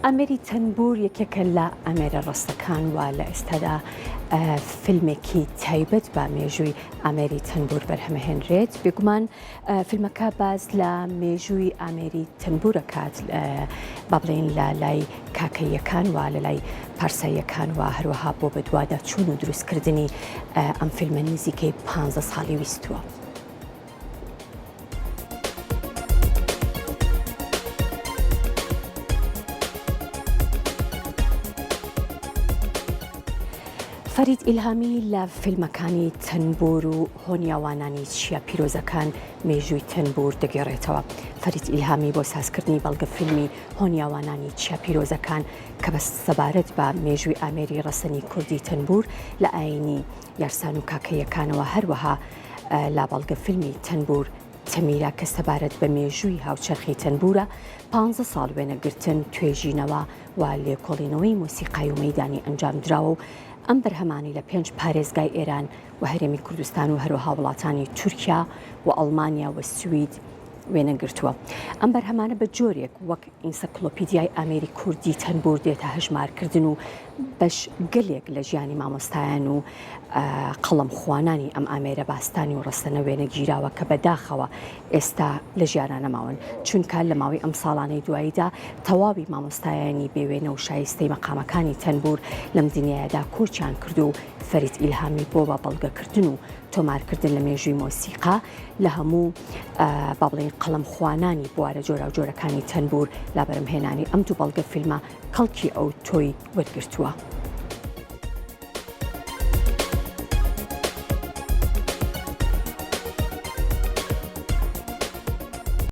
ئەمێری تەنبور یەکێکە لە ئەمێرە ڕستەکان وە لە ئێستادا فیلمێکی تایبەت بە مێژووی ئامێری تەنبور بەرهەمهێنرێت. بێگومان فیلمەکە باز لە مێژووی ئامێری تەنبورەکات با بڵێن لە لای کاکەیەکان وە لە لای پارساییەکان وە هەروەها بۆ بەدوادا چوون و دروستکردنی ئەم فیلمە نزیکەی 15 ساڵی ویستووە. فەرید ئیلهامی لە فیلمەکانی تەنبور و هۆنیاوانانی چیا پیرۆزەکان مێژووی تەنبور دەگێڕێتەوە. فەرید ئیلهامی بۆ سازکردنی بەڵگە فیلمی هۆنیاوانانی چیا پیرۆزەکان کە بە سەبارەت بە مێژووی ئامێری ڕەسەنی کوردی تەنبور لە ئاینی یارسان و کاکەیەکانەوە هەروەها لا بەڵگە فیلمی تەنبور تەمیرا کە سەبارەت بە مێژووی هاوچەرخی تەنبورە 15 ساڵ وێنەگرتن توێژینەوە و لێکۆڵینەوەی مۆسیقای و مەیدانی ئەنجام دراوە و ئەم بەرهەمانی لە 5 پارێزگای ئێران و هەرێمی کوردستان و هەروەها وڵاتانی تورکیا و ئەڵمانیا و سوید وێنەگرتووە. ئەم بەرهەمانە بە جۆرێک وەک ئینسایکلۆپیدیای ئامێری کوردی تەنبور دێتە هەژمارکردن و بەش گەلێک لە ژیانی مامۆستایان و قەڵەم خوانانی ئەم ئامێرە باستانی و ڕستەنە وێنەگیراوە کە بەداخەوە ئێستا لە ژیانانە ماون، چونکە لە ماوەی ئەم ساڵانەی دواییدا تەواوی مامۆستایانی بێوێنە و شایستەی مەقامەکانی تەنبور لەم دنیادا کۆچیان کرد و فەرید ئیلهامی بۆ بە بەڵگەکردن و تۆمارکردن لە مێژووی مۆسیقا لە هەموو با بڵێن قەڵەم خوانانی بوارە جۆرا و جۆرەکانی تەنبور لا بەرهەمهێنانی ئەم دوو بەڵگە فیلمە کەڵکی ئەو تۆی وەرگرتووە.